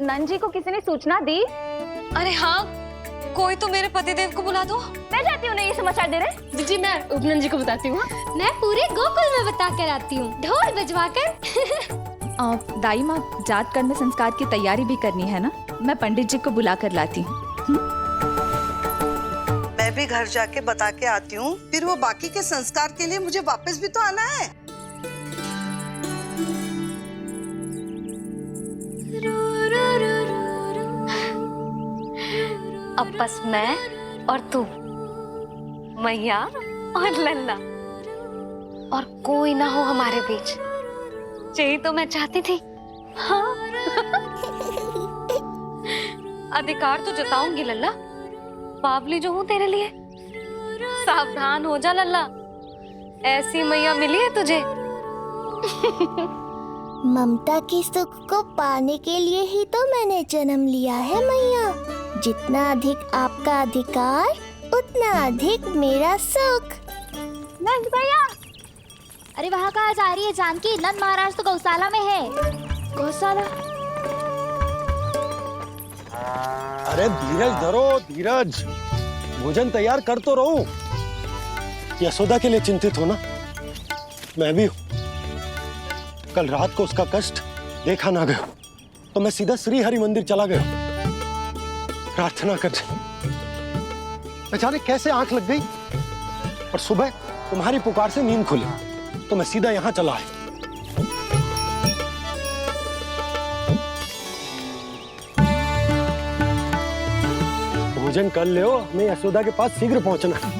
नंजी को किसी ने सूचना दी? अरे हाँ, कोई तो मेरे पतिदेव को बुला दो। मैं जाती हूँ, नहीं ये समाचार दे रहे। दीदी मैं उपनंद जी को बताती हूँ। मैं पूरे गोकुल में बता कर आती हूँ, ढोल बजवा कर। दाई माँ, जात कर्म संस्कार की तैयारी भी करनी है ना, मैं पंडित जी को बुला कर लाती हूँ। मैं भी घर जाके बता के आती हूँ, फिर वो बाकी के संस्कार के लिए मुझे वापस भी तो आना है। अब बस मैं और तू, मैया और लल्ला, और कोई ना हो हमारे बीच। यही तो मैं चाहती थी। हाँ। अधिकार तो जताऊंगी लल्ला, बावली जो हूँ तेरे लिए। सावधान हो जा लल्ला, ऐसी मैया मिली है तुझे। ममता की सुख को पाने के लिए ही तो मैंने जन्म लिया है मैया। जितना अधिक आपका अधिकार, उतना अधिक मेरा सुख। नंद भैया, अरे वहाँ कहाँ जा रही है जानकी? नंद महाराज तो गौशाला में है। गौशाला? अरे धीरज धरो, धीरज। भोजन तैयार कर तो रहूं। यशोदा के लिए चिंतित हो ना? मैं भी हूं। कल रात को उसका कष्ट देखा ना गया तो मैं सीधा श्री हरि मंदिर चला गया प्रार्थना कर। अचानक कैसे आंख लग गई और सुबह तुम्हारी पुकार से नींद खुली तो मैं सीधा यहां चला आया। भोजन कर ले, हमें यशोदा के पास शीघ्र पहुंचना है।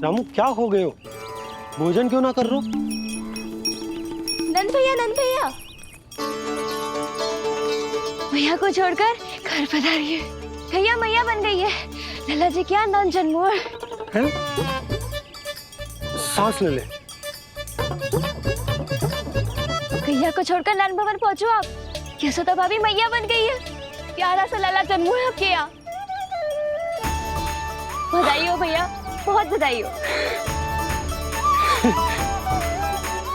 रामू क्या हो गए हो? भोजन क्यों ना कर रहे हो? नंद भैया, नंद भैया, मैया को छोड़कर घर पधारी है। भैया मैया बन गई है। लल्ला जी क्या नन जन्मोर हैं? सांस ले ले। भैया को छोड़कर नन भवन पहुंचो आप। यशोदा भाभी मैया बन गई है। प्यारा सा लल्ला जन्मोर आपके यहाँ। बधाई हो भैया, बहुत बधाई हो।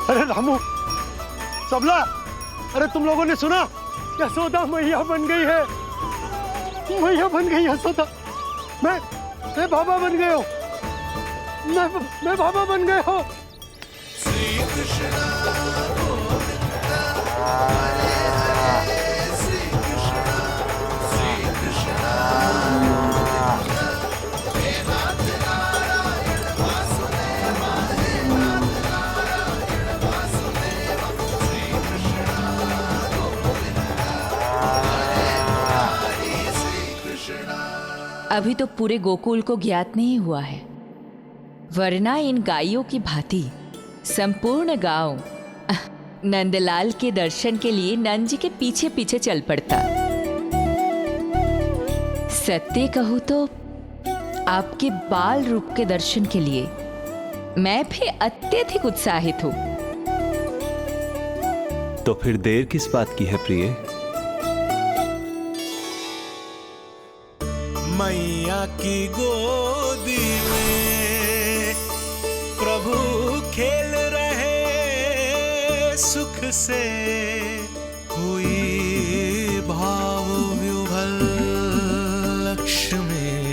अरे रामू, सबला, अरे तुम लोगों ने सुना? यशोदा मैया बन गई है। मैया बन गई यशोदा। मैं बाबा बन गया हूँ। मैं बाबा बन गया हूँ। अभी तो पूरे गोकुल को ज्ञात नहीं हुआ है, वरना इन गायों की भांति संपूर्ण गांव नंदलाल के दर्शन के लिए नंद जी के पीछे पीछे चल पड़ता। सत्य कहूं तो आपके बाल रूप के दर्शन के लिए मैं भी अत्यधिक उत्साहित हूं। तो फिर देर किस बात की है प्रिय? मैया की गोदी में प्रभु खेल रहे सुख से, हुई भाव विह्वल लक्ष्य में।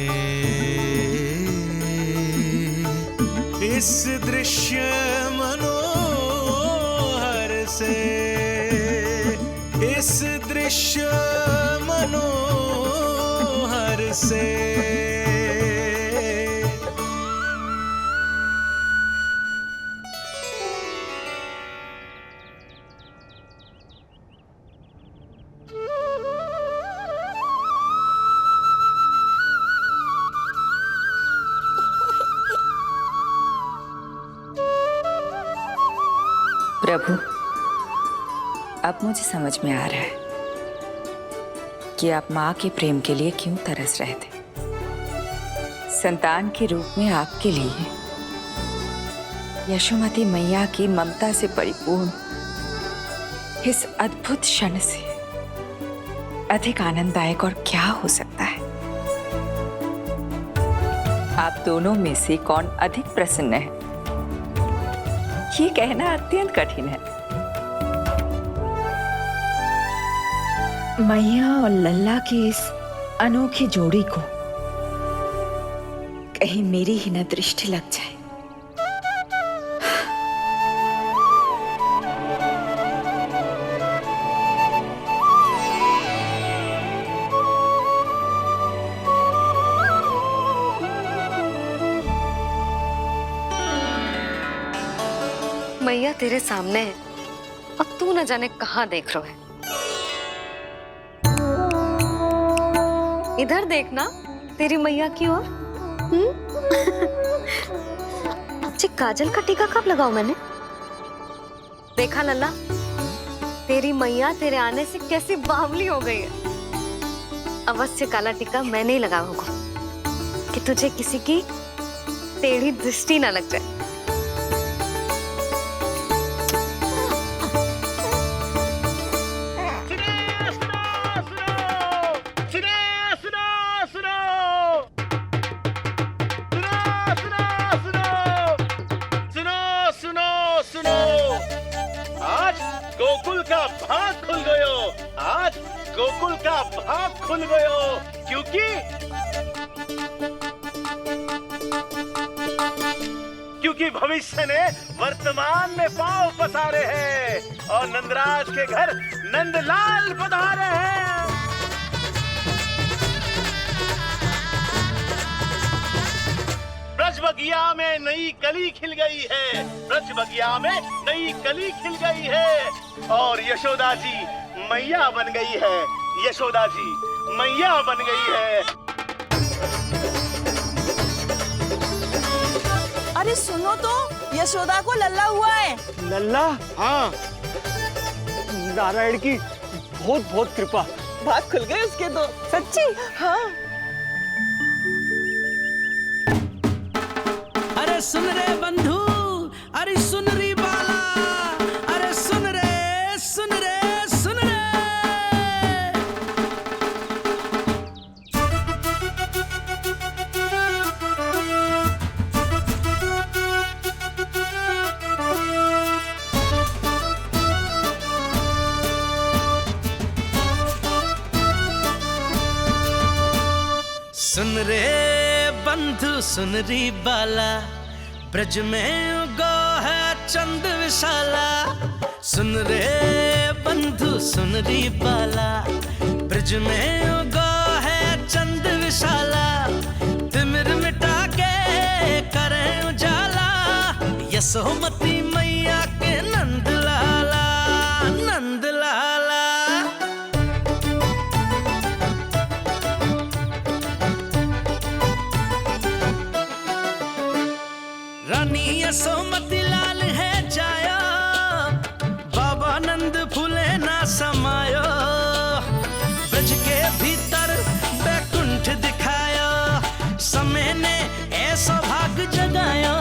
इस दृश्य मनोहर से, इस दृश्य मनोहर से। प्रभु, अब मुझे समझ में आ रहा है कि आप माँ के प्रेम के लिए क्यों तरस रहे थे। संतान के रूप में आपके लिए यशोमती मैया की ममता से परिपूर्ण इस अद्भुत क्षण से अधिक आनंददायक और क्या हो सकता है। आप दोनों में से कौन अधिक प्रसन्न है? ये कहना अत्यंत कठिन है। मैया और लल्ला की इस अनोखी जोड़ी को कहीं मेरी ही न दृष्टि लग जाए। मैया तेरे सामने है और तू न जाने कहाँ देख रहा है। इधर देखना तेरी मैया की ओर। अच्छी काजल का टीका कब लगाऊं मैंने? देखा लल्ला, तेरी मैया तेरे आने से कैसी बावली हो गई है। अवश्य काला टीका मैंने ही लगाया होगा कि तुझे किसी की टेढ़ी दृष्टि ना लग जाए। गोकुल का भाग खुल गयो। आज गोकुल का भाग खुल गयो, क्योंकि भविष्य ने वर्तमान में पांव पसारे हैं और नंदराज के घर नंदलाल पधारे हैं। ब्रज बगिया में नई कली खिल गई है, ब्रज बगिया में नई कली खिल गई है और यशोदा जी मैया बन गई है। यशोदा जी मैया बन गई है। अरे सुनो तो, यशोदा को लल्ला हुआ है। लल्ला? हाँ, नारायण की बहुत बहुत कृपा। भाग खुल गए उसके तो। सच्ची? हाँ। अरे सुन रे बंधु, अरे सुन री बाला, अरे सुन रे, सुन रे, सुन रे। सुन रे बंधु, सुन री बाला, ब्रज में उगो है चंद विशाला। सुन रे बंधु, सुन री बाला, ब्रज में उगो है चंद विशाला। तिमिर मिटा के करें उजाला, यशोमती मैया के नंद लाला, नंद लाला। रानी यशोमती लाल है जाया, बाबा नंद फूले ना समायो। ब्रज के भीतर बैकुंठ दिखाया, समय ने ऐसा भाग जगाया।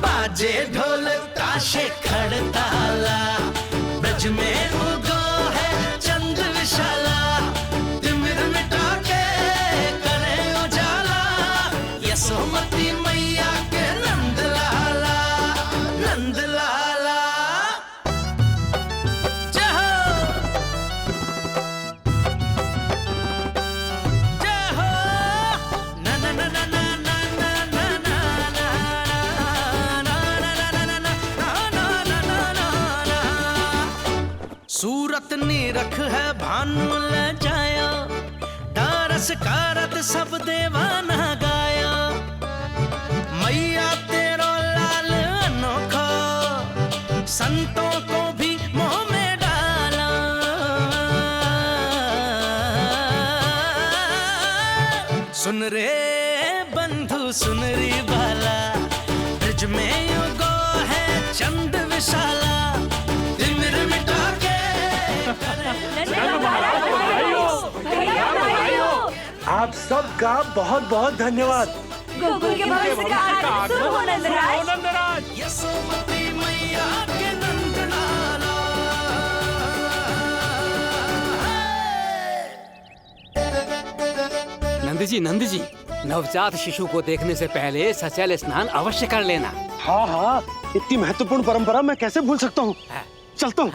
बाजे ढोल ताशे खड़ताला, ब्रज में उगो है चंद विशाला। तिमिर मिटा के करे उजाला, यशोमती मैया के नंद लाला, नंद लाला। जय हो, जय हो। ना ना ना ना ना ना ना ना ना ना सूरत निरख है भानु ले जाया, दारस कारत सब देवाना गाया। मैया तेरो लाल अनोखा, संतों को भी मोह में डाला। सुन रे बंधु, सुन री बाला, ब्रज में उगो है चंद विशाला। तिमिर मिटा के आप सबका बहुत बहुत धन्यवाद। गोकुल के भविष्य का आरंभ हो नंदराज। यशोमती मैया के नंद लाला। नंद जी, नवजात शिशु को देखने से पहले सचैल स्नान अवश्य कर लेना। हाँ हाँ, इतनी महत्वपूर्ण परंपरा मैं कैसे भूल सकता हूँ। चलता हूँ।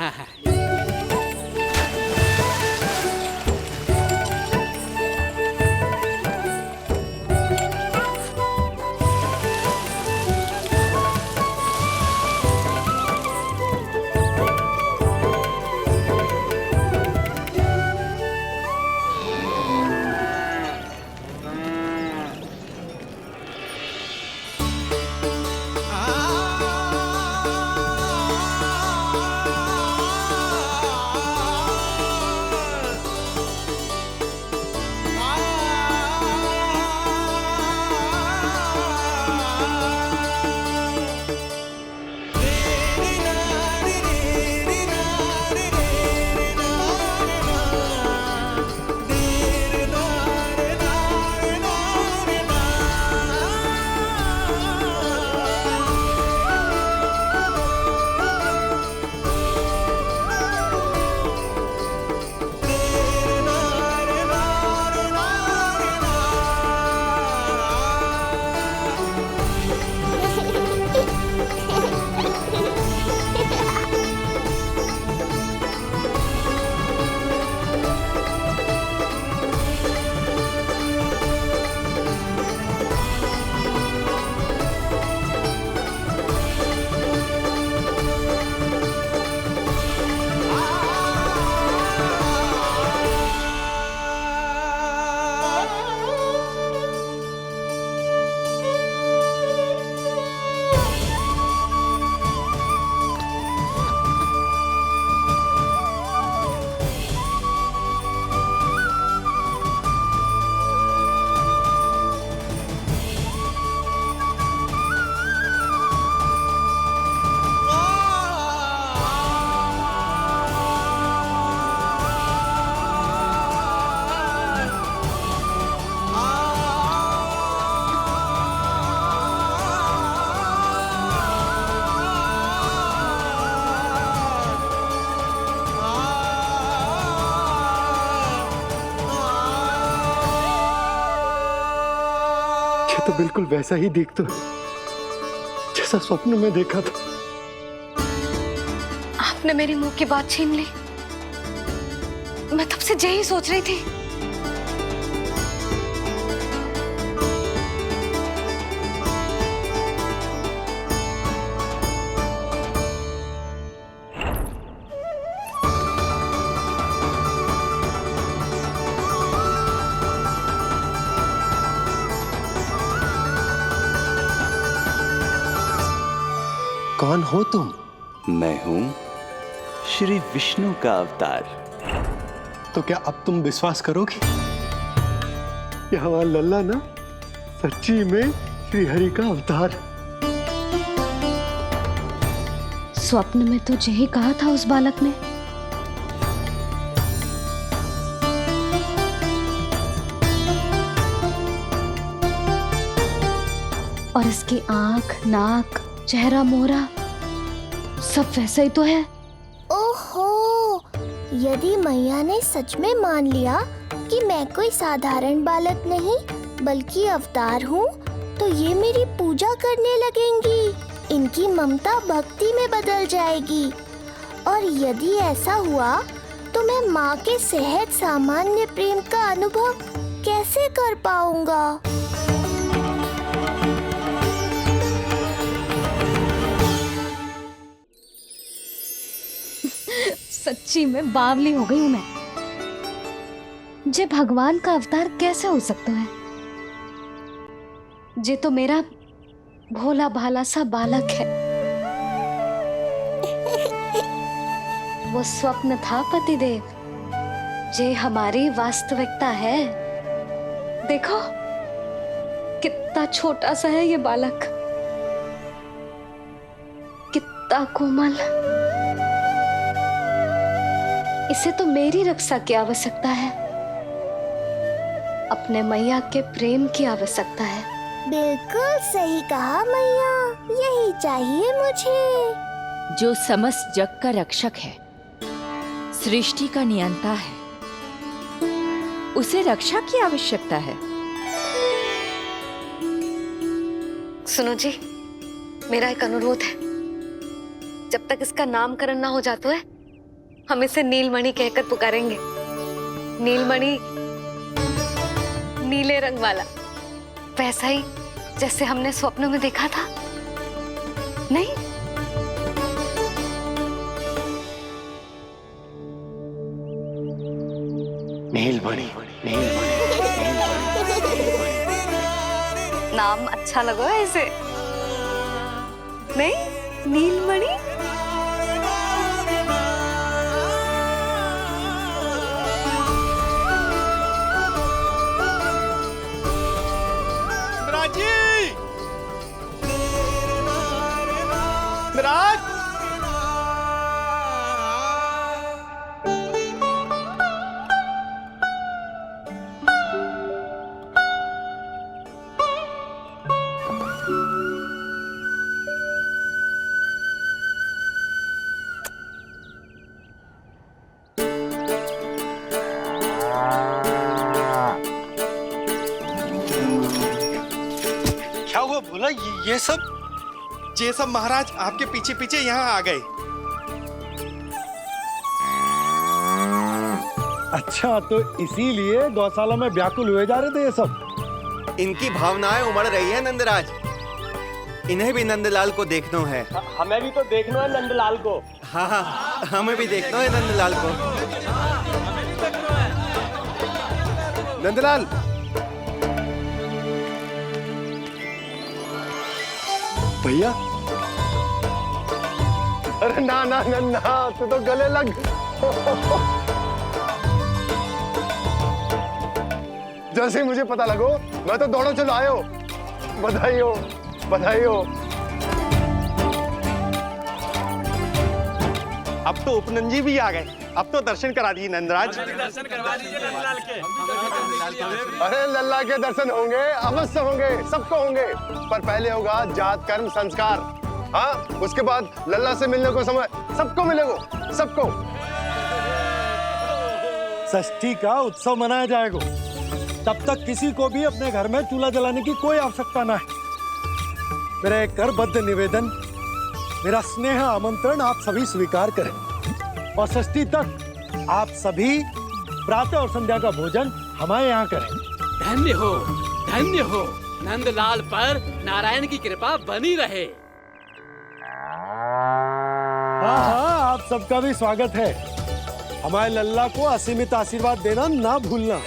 तो बिल्कुल वैसा ही दिखता है जैसा स्वप्न में देखा था। आपने मेरे मुंह की बात छीन ली। मैं तब से यही सोच रही थी। कौन हो तुम? मैं हूं श्री विष्णु का अवतार। तो क्या अब तुम विश्वास करोगे कि हमारा लल्ला ना सच्ची में श्री हरि का अवतार? स्वप्न में तो यही कहा था उस बालक ने। और इसकी आंख, नाक, चेहरा, मोहरा सब वैसा ही तो है। ओहो, यदि मैया ने सच में मान लिया कि मैं कोई साधारण बालक नहीं बल्कि अवतार हूँ, तो ये मेरी पूजा करने लगेंगी। इनकी ममता भक्ति में बदल जाएगी। और यदि ऐसा हुआ तो मैं माँ के सहज सामान्य प्रेम का अनुभव कैसे कर पाऊंगा? सच्ची में बावली हो गई हूँ मैं। जे भगवान का अवतार कैसे हो सकता है? जे तो मेरा भोला भाला सा बालक है। वो स्वप्न था पतिदेव, जे हमारी वास्तविकता है। देखो कितना छोटा सा है ये बालक, कितना कोमल। इसे तो मेरी रक्षा की आवश्यकता है, अपने मैया के प्रेम की आवश्यकता है। बिल्कुल सही कहा मैया, यही चाहिए मुझे। जो समस्त जग का रक्षक है, सृष्टि का नियंता है, उसे रक्षा की आवश्यकता है। सुनो जी, मेरा एक अनुरोध है, जब तक इसका नामकरण ना हो जाता है हम इसे नीलमणि कहकर पुकारेंगे। नीलमणि नीले रंग वाला, वैसा ही जैसे हमने स्वप्नों में देखा था, नहीं? नीलमणि, नाम अच्छा लगा है इसे, नहीं? नीलमणि। मिराज, क्या हुआ बोला? ये सब महाराज आपके पीछे पीछे यहाँ आ गए। अच्छा, तो इसीलिए गौशाला में व्याकुल हुए जा रहे थे ये सब। इनकी भावनाएं उमड़ रही है नंदराज। इन्हें भी नंदलाल को देखना है। हमें भी तो देखना है नंदलाल को। हाँ हाँ, हमें भी देखना है नंदलाल को। नंदलाल, भैया। अरे ना ना ना ना, तू तो गले लग। जैसे ही मुझे पता लगो मैं तो दौड़ो चलो आयो। बधाई हो, बधाई हो। अब तो उपनंजी भी आ गए। अब तो दर्शन करा दिए नंदराज। दर्शन करवा दीजिए नंदलाल के। अरे लल्ला के दर्शन होंगे, अवश्य होंगे, सबको होंगे, पर पहले होगा जात कर्म संस्कार। हाँ, उसके बाद लल्ला से मिलने को समय सबको मिलेगा, सबको। षष्ठी का उत्सव मनाया जाएगा। तब तक किसी को भी अपने घर में चूल्हा जलाने की कोई आवश्यकता ना है। मेरा एक करबद्ध निवेदन, मेरा स्नेह आमंत्रण आप सभी स्वीकार करें और षष्ठी तक आप सभी प्रातः और संध्या का भोजन हमारे यहाँ करें। धन्य हो, धन्य हो। नंदलाल पर नारायण की कृपा बनी रहे। हाँ हाँ, आप सबका भी स्वागत है। हमारे लल्ला को असीमित आशीर्वाद देना ना भूलना।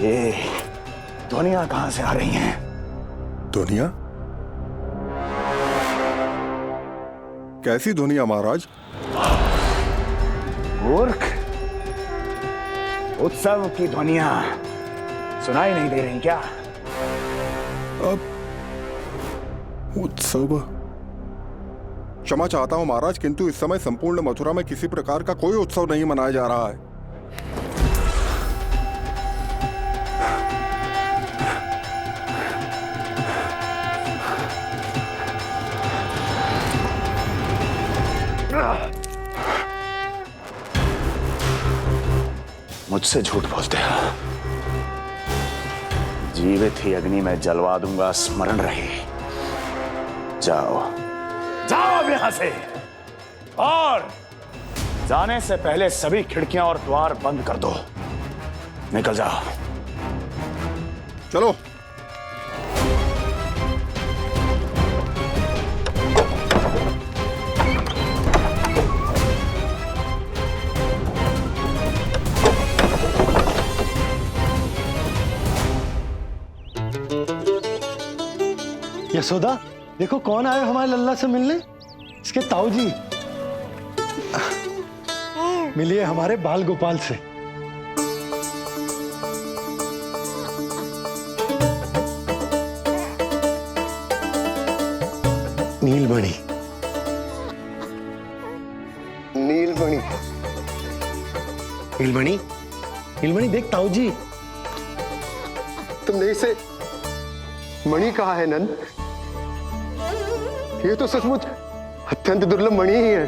ये ध्वनियां कहां से आ रही हैं? ध्वनियां? कैसी ध्वनियां महाराज? मूर्ख, उत्सव की ध्वनियां सुनाई नहीं दे रही क्या? अब उत्सव? क्षमा चाहता हूं महाराज, किंतु इस समय संपूर्ण मथुरा में किसी प्रकार का कोई उत्सव नहीं मनाया जा रहा है। मुझसे झूठ बोलते हो। जीवित ही अग्नि में जलवा दूंगा, स्मरण रहे। जाओ जाओ अब यहां से, और जाने से पहले सभी खिड़कियां और द्वार बंद कर दो। निकल जाओ। चलो। यशोदा, देखो कौन आया हमारे लल्ला से मिलने। इसके ताऊ जी। मिलिए हमारे बाल गोपाल से। नीलमणि, नीलमणि, नीलमणि, नीलमणि देख ताऊ जी। तुमने इसे मणि कहा है नंद? ये तो सचमुच अत्यंत दुर्लभ मणि ही है।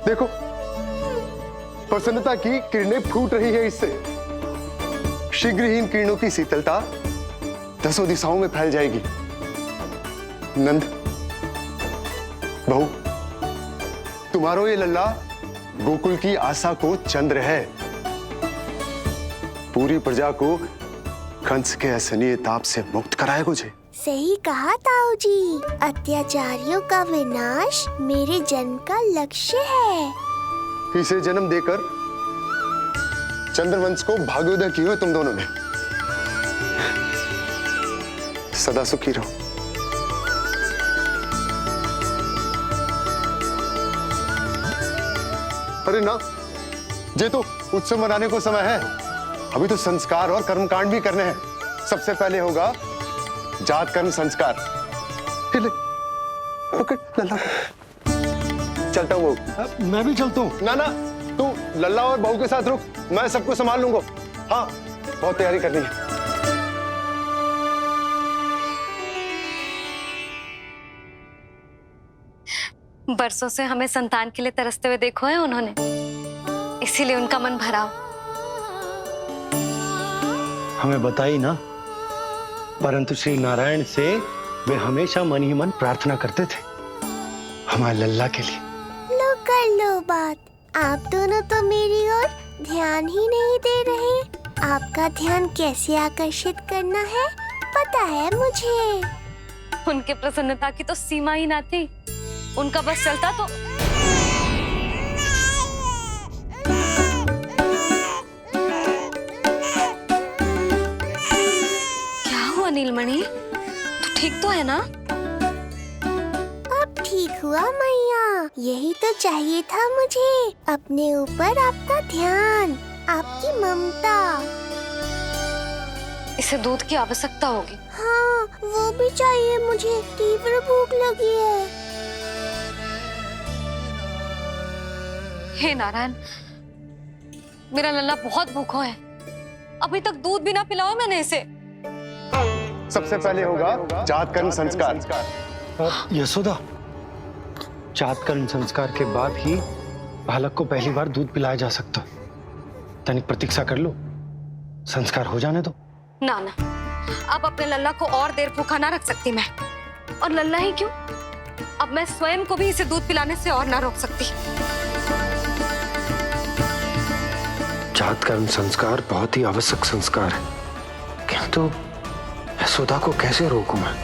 देखो, प्रसन्नता की किरणें फूट रही है इससे। शीघ्र ही इन किरणों की शीतलता दसों दिशाओं में फैल जाएगी। नंद, बहू, तुम्हारो ये लल्ला गोकुल की आशा को चंद्र है। पूरी प्रजा को कंस के असहनीय ताप से मुक्त कराए मुझे। सही कहा ताऊ जी, अत्याचारियों का विनाश मेरे जन्म का लक्ष्य है। इसे जन्म देकर चंद्रवंश को भाग्योदय की हो तुम दोनों ने। सदा सुखी रहो। अरे ना, ये तो उत्सव मनाने को समय है। अभी तो संस्कार और कर्मकांड भी करने हैं। सबसे पहले होगा जात कर्म संस्कार। लल्ला, चलता हूँ बहू। मैं भी चलता हूँ। ना ना, तू लल्ला और बहू के साथ रुक, मैं सबको संभाल लूंगा। हाँ, बहुत तैयारी करनी है। बरसों से हमें संतान के लिए तरसते हुए देखो है उन्होंने, इसीलिए उनका मन भरा हो। हमें बताई ना, परंतु श्री नारायण से वे हमेशा मन ही मन प्रार्थना करते थे हमारे लल्ला के लिए। लो कर लो बात। आप दोनों तो मेरी ओर ध्यान ही नहीं दे रहे। आपका ध्यान कैसे आकर्षित करना है पता है मुझे। उनके प्रसन्नता की तो सीमा ही ना थी। उनका बस चलता तो क्या हुआ नीलमणि, तू ठीक तो है ना? अब ठीक हुआ मैया, यही तो चाहिए था मुझे। अपने ऊपर आपका ध्यान, आपकी ममता। इसे दूध की आवश्यकता होगी। हाँ, वो भी चाहिए मुझे। तीव्र भूख लगी है। हे नारायण, मेरा लल्ला बहुत भूखा है। अभी तक दूध भी ना पिलाओ मैंने इसे। सबसे पहले होगा जात कर्म संस्कार। यशोदा, जात कर्म संस्कार के बाद ही बालक को पहली बार दूध पिलाया जा सकता। तनिक प्रतीक्षा कर लो, संस्कार हो जाने दो। ना ना, अब अपने लल्ला को और देर भूखा ना रख सकती मैं। और लल्ला ही क्यों, अब मैं स्वयं को भी इसे दूध पिलाने से और ना रोक सकती। जात कर्म संस्कार बहुत ही आवश्यक संस्कार है, किंतु यशोदा को कैसे रोकूं मैं?